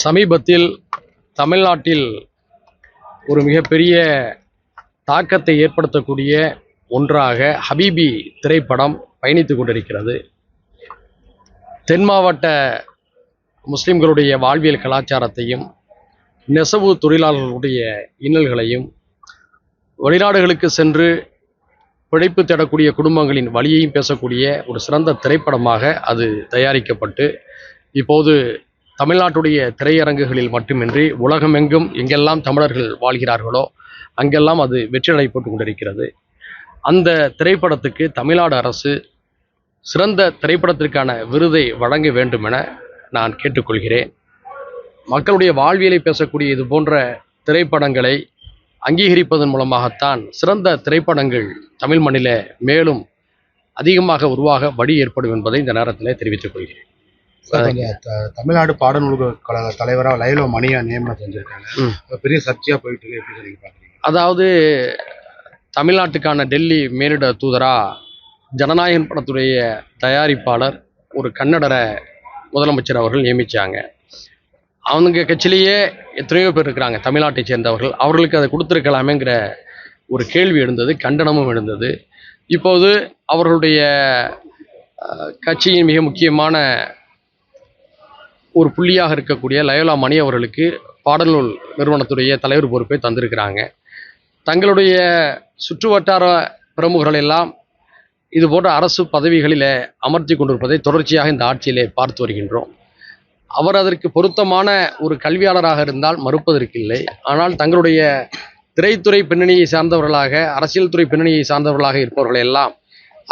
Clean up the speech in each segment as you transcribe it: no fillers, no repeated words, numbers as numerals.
சமீபத்தில் தமிழ்நாட்டில் ஒரு மிகப்பெரிய தாக்கத்தை ஏற்படுத்தக்கூடிய ஒன்றாக ஹபீபி திரைப்படம் பயணித்து கொண்டிருக்கிறது. தென் மாவட்ட முஸ்லிம்களுடைய வாழ்வியல் கலாச்சாரத்தையும் நெசவு தொழிலாளர்களுடைய இன்னல்களையும் வெளிநாடுகளுக்கு சென்று பிழைப்பு தேடக்கூடிய குடும்பங்களின் வழியையும் பேசக்கூடிய ஒரு சிறந்த திரைப்படமாக அது தயாரிக்கப்பட்டு இப்போது தமிழ்நாட்டுடைய திரையரங்குகளில் மட்டுமின்றி உலகமெங்கும் எங்கெல்லாம் தமிழர்கள் வாழ்கிறார்களோ அங்கெல்லாம் அது வெற்றி நடைபெற்று கொண்டிருக்கிறது. அந்த திரைப்படத்துக்கு தமிழ்நாடு அரசு சிறந்த திரைப்படத்திற்கான விருதை வழங்க வேண்டும் என நான் கேட்டுக்கொள்கிறேன். மக்களுடைய வாழ்வியலை பேசக்கூடிய இது போன்ற திரைப்படங்களை அங்கீகரிப்பதன் மூலமாகத்தான் சிறந்த திரைப்படங்கள் தமிழ் மண்ணில மேலும் அதிகமாக உருவாக வழி ஏற்படும் என்பதை இந்த நேரத்தில் தெரிவித்துக் கொள்கிறேன். தமிழ்நாடு பாடநூல்கள் கழக தலைவராக லைலோ மணியா நியமனம் செஞ்சிருக்காங்க. பெரிய சர்ச்சையா போயிட்டு இருக்கு. எப்படி சொல்லி பாக்குறீங்க? அதாவது தமிழ்நாட்டுக்கான டெல்லி மேலிட தூதரா ஜனநாயகன் படத்துடைய தயாரிப்பாளர் ஒரு கன்னடரை முதலமைச்சர் அவர்கள் நியமித்தாங்க. அவங்க கட்சியிலேயே எத்தனையோ பேர் இருக்கிறாங்க தமிழ்நாட்டை சேர்ந்தவர்கள். அவர்களுக்கு அதை கொடுத்துருக்கலாமேங்கிற ஒரு கேள்வி எழுந்தது, கண்டனமும் எழுந்தது. இப்போது அவர்களுடைய கட்சியின் மிக முக்கியமான ஒரு புள்ளியாக இருக்கக்கூடிய லயோலா மணி அவர்களுக்கு பாடநூல் நிறுவனத்துடைய தலைவர் பொறுப்பை தந்திருக்கிறாங்க. தங்களுடைய சுற்று வட்டார பிரமுகர்கள் எல்லாம் இது போன்ற அரசு பதவிகளில் அமர்த்தி கொண்டிருப்பதை தொடர்ச்சியாக இந்த ஆட்சியிலே பார்த்து வருகின்றோம். அவர் அதற்கு பொருத்தமான ஒரு கல்வியாளராக இருந்தால் மறுப்பதற்கில்லை. ஆனால் தங்களுடைய திரைத்துறை பின்னணியை சார்ந்தவர்களாக, அரசியல் துறை பின்னணியை சார்ந்தவர்களாக இருப்பவர்கள் எல்லாம்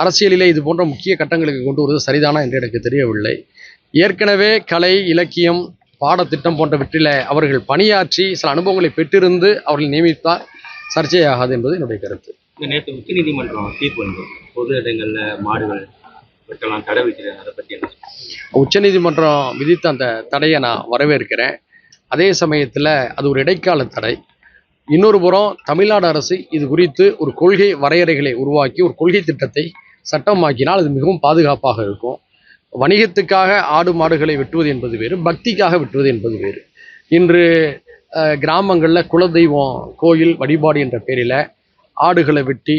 அரசியலிலே இது போன்ற முக்கிய கட்டங்களுக்கு கொண்டு வருவது சரிதானா என்று எனக்கு தெரியவில்லை. ஏற்கனவே கலை, இலக்கியம், பாடத்திட்டம் போன்றவற்றில் அவர்கள் பணியாற்றி சில அனுபவங்களை பெற்றிருந்து அவர்கள் நியமித்தால் சர்ச்சையாகாது என்பது என்னுடைய கருத்து. நேற்று உச்சநீதிமன்றம் தீர்ப்பு வந்து பொது இடங்களில் மாடுகள் வெட்டலாம் தடை வைக்கிறது, அதை பற்றி என்ன? உச்சநீதிமன்றம் விதித்த அந்த தடையை நான் வரவேற்கிறேன். அதே சமயத்தில் அது ஒரு இடைக்கால தடை. இன்னொரு புறம் தமிழ்நாடு அரசு இது குறித்து ஒரு கொள்கை வரையறைகளை உருவாக்கி ஒரு கொள்கை திட்டத்தை சட்டமாக்கினால் அது மிகவும் பாதுகாப்பாக இருக்கும். வணிகத்துக்காக ஆடு மாடுகளை வெட்டுவது என்பது வேறு, பக்திக்காக வெட்டுவது என்பது வேறு. இன்று கிராமங்களில் குலதெய்வம் கோயில் வழிபாடு என்ற பேரில் ஆடுகளை வெட்டி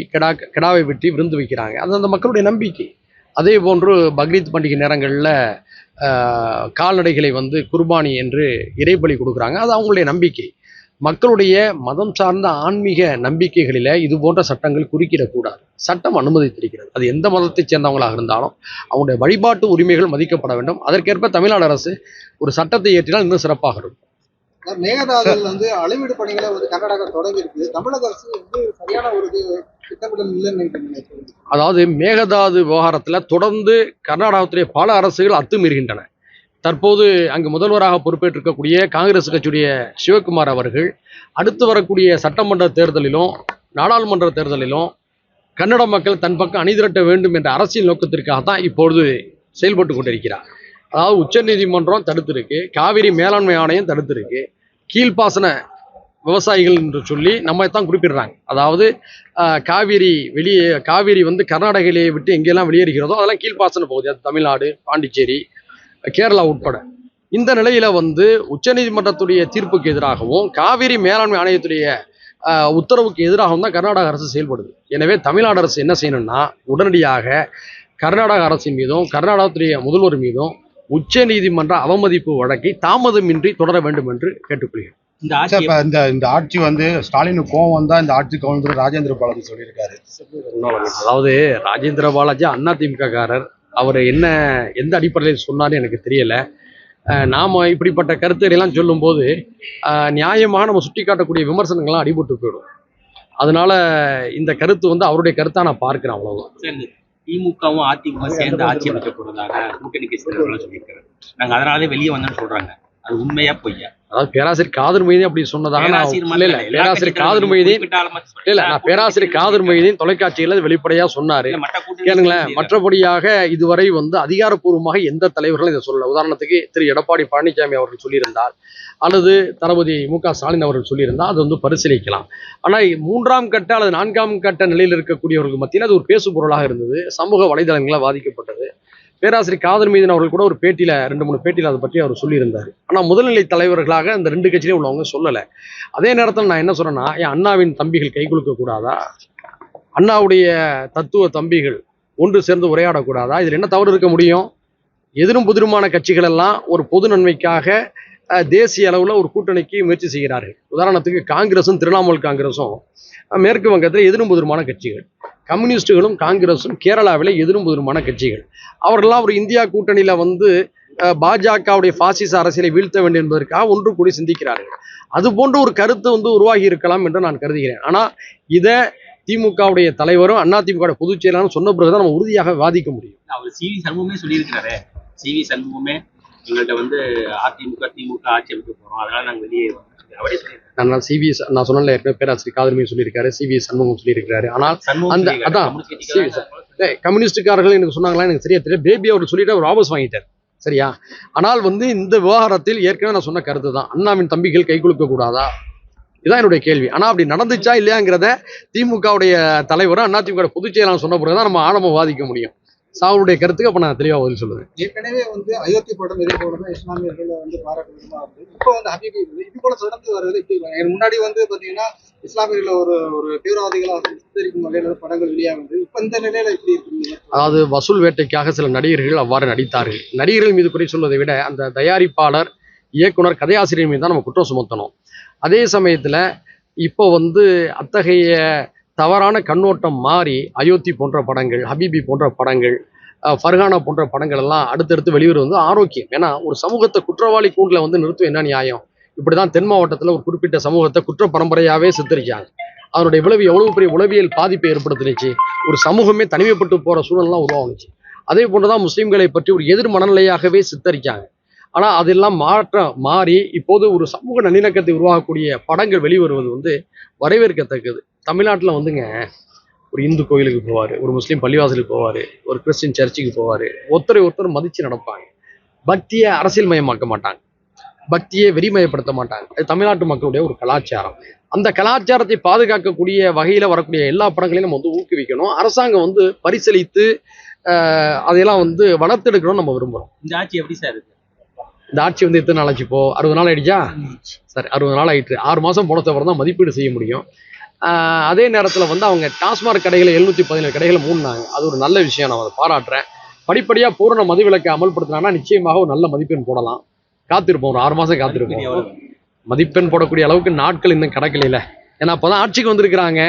கிடாவை வெட்டி விருந்து வைக்கிறாங்க. அது அந்த மக்களுடைய நம்பிக்கை. அதே போன்று பக்ரீத் பண்டிகை நேரங்களில் கால்நடைகளை குர்பானி என்று இறைபலி கொடுக்குறாங்க. அது அவங்களுடைய நம்பிக்கை. மக்களுடைய மதம் சார்ந்த ஆன்மீக நம்பிக்கைகளில் இது போன்ற சட்டங்கள் குறுக்கிடக்கூடாது. சட்டம் அனுமதித்திருக்கிறது. அது எந்த மதத்தை சேர்ந்தவங்களாக இருந்தாலும் அவங்களுடைய வழிபாட்டு உரிமைகள் மதிக்கப்பட வேண்டும். அதற்கேற்ப தமிழ்நாடு அரசு ஒரு சட்டத்தை இயற்றினால் இன்னும் சிறப்பாக இருக்கும். மேகதாதுல அளவீடு பணிகளை கர்நாடகா தொடங்கி இருக்கு. தமிழக அரசு சரியான ஒரு திட்டமிடல் இல்லைன்னு நினைக்கிறேன். அதாவது மேகதாது விவகாரத்தில் தொடர்ந்து கர்நாடகத்துடைய பல அரசுகள் அத்துமீறுகின்றன. தற்போது அங்கு முதல்வராக பொறுப்பேற்றிருக்கக்கூடிய காங்கிரஸ் கட்சியுடைய சிவகுமார் அவர்கள் அடுத்து வரக்கூடிய சட்டமன்ற தேர்தலிலும் நாடாளுமன்ற தேர்தலிலும் கன்னட மக்கள் தன் பக்கம் அணிதிரட்ட வேண்டும் என்ற அரசியல் நோக்கத்திற்காகத்தான் இப்பொழுது செயல்பட்டு கொண்டிருக்கிறார். அதாவது உச்சநீதிமன்றம் தடுத்திருக்கு, காவிரி மேலாண்மை ஆணையம் தடுத்திருக்கு, கீழ்ப்பாசன விவசாயிகள் என்று சொல்லி நம்மைத்தான் குறிப்பிடுறாங்க. அதாவது காவிரி கர்நாடகையிலே விட்டு எங்கெல்லாம் வெளியேறுகிறதோ அதெல்லாம் கீழ்ப்பாசன பகுதி. அது தமிழ்நாடு, பாண்டிச்சேரி, கேரளா உட்பட. இந்த நிலையில உச்சநீதிமன்றத்துடைய தீர்ப்புக்கு எதிராகவும் காவிரி மேலாண்மை ஆணையத்துடைய உத்தரவுக்கு எதிராகவும் தான் கர்நாடக அரசு செயல்படுது. எனவே தமிழ்நாடு அரசு என்ன செய்யணும்னா உடனடியாக கர்நாடக அரசின் மீதும் கர்நாடகத்துடைய முதல்வர் மீதும் உச்ச நீதிமன்ற அவமதிப்பு வழக்கை தாமதமின்றி தொடர வேண்டும் என்று கேட்டுக்கொள்கிறேன். இந்த ஆட்சி ஸ்டாலினுக்கு கோவம் வந்தா இந்த ஆட்சி கவுன்சிலர் ராஜேந்திர பாலாஜி சொல்லியிருக்காரு. அதாவது ராஜேந்திர பாலாஜி அதிமுக காரர். அவர் எந்த அடிப்படையில் சொன்னார்னு எனக்கு தெரியல. நாம் இப்படிப்பட்ட கருத்துக்களை எல்லாம் சொல்லும்போது நியாயமாக நம்ம சுட்டி காட்டக்கூடிய விமர்சனங்கள்லாம் அடிபட்டு போயிடும். அதனால இந்த கருத்து அவருடைய கருத்தாக நான் பார்க்கிறேன். அவ்வளவுதான். திமுகவும் அதிமுக சேர்ந்து ஆட்சி அமைக்க போறதாக கூட்டணி கட்சியினர்கள் சொல்லியிருக்காங்க. நாங்க அதனாலே வெளியே வந்தோம்னு சொல்றாங்க. அது உண்மையா பொய்யா? அதாவது பேராசிரியர் காதர் மொய்தீன் அப்படி சொன்னதாக பேராசிரியர் காதர் மொய்தீன் நான் பேராசிரியர் காதர் மொய்தீன் தொலைக்காட்சியில் வெளிப்படையா சொன்னாரு. கேளுங்களேன். மற்றபடியாக இதுவரை அதிகாரப்பூர்வமாக எந்த தலைவர்களும் இதை சொல்லல. உதாரணத்துக்கு திரு எடப்பாடி பழனிசாமி அவர்கள் சொல்லியிருந்தால் அல்லது தளபதி மு.க. ஸ்டாலின் அவர்கள் சொல்லியிருந்தால் அது பரிசீலிக்கலாம். ஆனால் 3ஆம் கட்ட அல்லது 4ஆம் கட்ட நிலையில் இருக்கக்கூடியவர்களுக்கு மத்தியில் அது ஒரு பேசு பொருளாக இருந்தது. சமூக வலைதளங்களால் பாதிக்கப்பட்டது. பேராசிரியர் காதர் மீதன் அவர்கள் கூட ஒரு பேட்டியில் 2-3 பேட்டியில் அதை பற்றி அவர் சொல்லியிருந்தார். ஆனால் முதல்நிலை தலைவர்களாக இந்த 2 கட்சியிலே உள்ளவங்க சொல்லலை. அதே நேரத்தில் நான் என்ன சொல்கிறேன்னா, ஏன் அண்ணாவின் தம்பிகள் கை குலுக்க கூடாதா? அண்ணாவுடைய தத்துவ தம்பிகள் ஒன்று சேர்ந்து உரையாடக்கூடாதா? இதில் என்ன தவறு இருக்க முடியும்? எதிரும் புதிருமான கட்சிகள் எல்லாம் ஒரு பொது நன்மைக்காக தேசிய அளவில் ஒரு கூட்டணிக்கு முயற்சி செய்கிறார்கள். உதாரணத்துக்கு காங்கிரஸும் திரிணாமுல் காங்கிரஸும் மேற்கு வங்கத்தில் எதிரும் புதிருமான கட்சிகள், கம்யூனிஸ்டுகளும் காங்கிரஸும் கேரளாவில் எதிரும் புதிருமான கட்சிகள். அவர்கள்லாம் ஒரு இந்தியா கூட்டணியில் வந்து பாஜகவுடைய பாசிச அரசியலை வீழ்த்த வேண்டும் என்பதற்காக ஒன்று கூடி சிந்திக்கிறார்கள். அது போன்ற ஒரு கருத்து வந்து உருவாகி இருக்கலாம் என்று நான் கருதுகிறேன். ஆனால் இதை திமுகவுடைய தலைவரும் அதிமுக பொதுச் செயலாளரும் சொன்ன பிறகுதான் நம்ம உறுதியாக வாதிக்க முடியும். அவர் சி.வி. சண்முகமே சொல்லியிருக்கிறாரு. சி.வி. சண்முகமே எங்கள்கிட்ட வந்து அதிமுக திமுக ஆட்சி அமைக்க போறோம், அதனால நாங்கள் வெளியே அவரே சொல்லியிருக்காரு. நான் சொன்னேன்ல, ஏற்கனவே பேராசிரியர் காதர் சொல்லியிருக்காரு, சி.வி. சண்முகம் சொல்லியிருக்காரு. ஆனால் அந்த அதான் கம்யூனிஸ்டுக்காரர்கள் எனக்கு சொன்னாங்களா எனக்கு சரியா தெரியல. பேபி அவர் சொல்லிட்டு அவர் வாபஸ் வாங்கிட்டார். சரியா? ஆனால் வந்து இந்த விவகாரத்தில் ஏற்கனவே நான் சொன்ன கருத்து தான், அண்ணாவின் தம்பிகள் கை குலுக்க கூடாதா? இதுதான் என்னுடைய கேள்வி. ஆனால் அப்படி நடந்துச்சா இல்லையாங்கிறத திமுகவுடைய தலைவரும் அதிமுக பொதுச் செயலாளர் சொன்ன பிறகுதான் நம்ம ஆழமாக வாதிக்க முடியும். அவருடைய கருத்துக்கு அப்ப நான் தெளிவா பதில் சொல்லுவேன். ஏற்கனவே வந்து அயோத்தி படம் இதே போலதான் இஸ்லாமியர்கள் வந்து பாராட்டுமா இருக்கு. இப்போ வந்து ஹபீபி இது போல தொடர்ந்து வருவது இப்படி முன்னாடி வந்து பாத்தீங்கன்னா இஸ்லாமியர்களை ஒரு தீவிரவாதிகளாக சித்தரிக்கும் வகையில படங்கள் வெளியாகுது. இப்ப இந்த நிலையில எப்படி இருக்கு? அதாவது வசூல் வேட்டைக்காக சில நடிகர்கள் அவ்வாறு நடித்தார்கள். நடிகர்கள் மீது குறை சொல்வதை விட அந்த தயாரிப்பாளர், இயக்குனர், கதையாசிரியர் மீது தான் நம்ம குற்றம் சுமத்தணும். அதே சமயத்துல இப்போ வந்து அத்தகைய தவறான கண்ணோட்டம் மாறி அயோத்தி போன்ற படங்கள், ஹபீபி போன்ற படங்கள், ஃபர்ஹானா போன்ற படங்கள் எல்லாம் அடுத்தடுத்து வெளிவருவது வந்து ஆரோக்கியம். ஏன்னா ஒரு சமூகத்தை குற்றவாளி கூண்டில் வந்து நிறுத்தும் என்ன நியாயம்? இப்படிதான் தென் மாவட்டத்தில் ஒரு குறிப்பிட்ட சமூகத்தை குற்ற பரம்பரையாவே சித்தரிச்சாங்க. அதனுடைய விளைவு எவ்வளவு பெரிய உளவியல் பாதிப்பை ஏற்படுத்தினுச்சு. ஒரு சமூகமே தனிமைப்பட்டு போற சூழல்லாம் உருவாகுச்சு. அதே போன்றுதான் முஸ்லீம்களை பற்றி ஒரு எதிர் மனநிலையாகவே சித்தரிச்சாங்க. ஆனா அதெல்லாம் மாறி இப்போது ஒரு சமூக நல்லிணக்கத்தை உருவாக்கக்கூடிய படங்கள் வெளிவருவது வந்து வரவேற்கத்தக்கது. தமிழ்நாட்டில் வந்துங்க, ஒரு இந்து கோயிலுக்கு போவார், ஒரு முஸ்லீம் பள்ளிவாசலுக்கு போவார், ஒரு கிறிஸ்டின் சர்ச்சுக்கு போவார், ஒருத்தர் மதித்து நடப்பாங்க. பக்தியை அரசியல் மயமாக்க மாட்டாங்க, பக்தியை வெறிமயப்படுத்த மாட்டாங்க. அது தமிழ்நாட்டு மக்களுடைய ஒரு கலாச்சாரம். அந்த கலாச்சாரத்தை பாதுகாக்கக்கூடிய வகையில் வரக்கூடிய எல்லா படங்களையும் நம்ம வந்து ஊக்குவிக்கணும். அரசாங்கம் வந்து பரிசீலித்து அதையெல்லாம் வந்து வளர்த்தெடுக்கணும்னு நம்ம விரும்புகிறோம். இந்த ஆட்சி எப்படி சார் இருக்கு? இந்த ஆட்சி வந்து எத்தனை நாள் ஆச்சு? இப்போ 60 நாள் ஆயிடுச்சா? சரி, 60 நாள் ஆயிட்டு. 6 மாதம் போனதுக்கப்புறம் தான் மதிப்பீடு செய்ய முடியும். அதே நேரத்தில் வந்து அவங்க டாஸ்மாக் கடைகளை 717 கடைகளை மூடினாங்க. அது ஒரு நல்ல விஷயம், நான் அதை பாராட்டுறேன். படிப்படியாக பூரண மதுவிலக்கை அமல்படுத்தினாங்கன்னா நிச்சயமாக ஒரு நல்ல மதிப்பெண் போடலாம். காத்திருப்போம், ஒரு 6 மாதம் காத்திருப்போம். மதிப்பெண் போடக்கூடிய அளவுக்கு நாட்கள் இன்னும் கிடக்கல. ஏன்னா அப்போதான் ஆட்சிக்கு வந்திருக்கிறாங்க,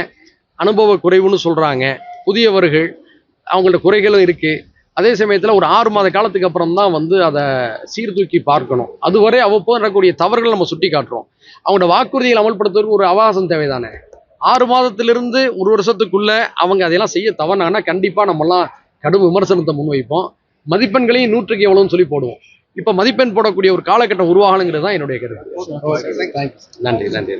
அனுபவ குறைவுன்னு சொல்கிறாங்க, புதியவர்கள், அவங்கள்ட்ட குறைகளும் இருக்குது. அதே சமயத்தில் ஒரு 6 மாத காலத்துக்கு அப்புறம் தான் வந்து அதை சீர்தூக்கி பார்க்கணும். அதுவரை அவ்வப்போது நடக்கக்கூடிய தவறுகளை நம்ம சுட்டி காட்டுறோம். அவங்களோட வாக்குறுதிகளை அமல்படுத்துவதற்கு ஒரு அவகாசம் தேவைதானே. 6 மாதத்திலிருந்து 1 வருஷத்துக்குள்ள அவங்க அதையெல்லாம் செய்ய தவறினாங்கன்னா கண்டிப்பாக நம்மலாம் கடும் விமர்சனத்தை முன்வைப்போம். மதிப்பெண்களையும் 100க்கு எவ்வளோன்னு சொல்லி போடுவோம். இப்போ மதிப்பெண் போடக்கூடிய ஒரு காலகட்டம் உருவாகணுங்கிறது தான் என்னுடைய கருத்து. நன்றி.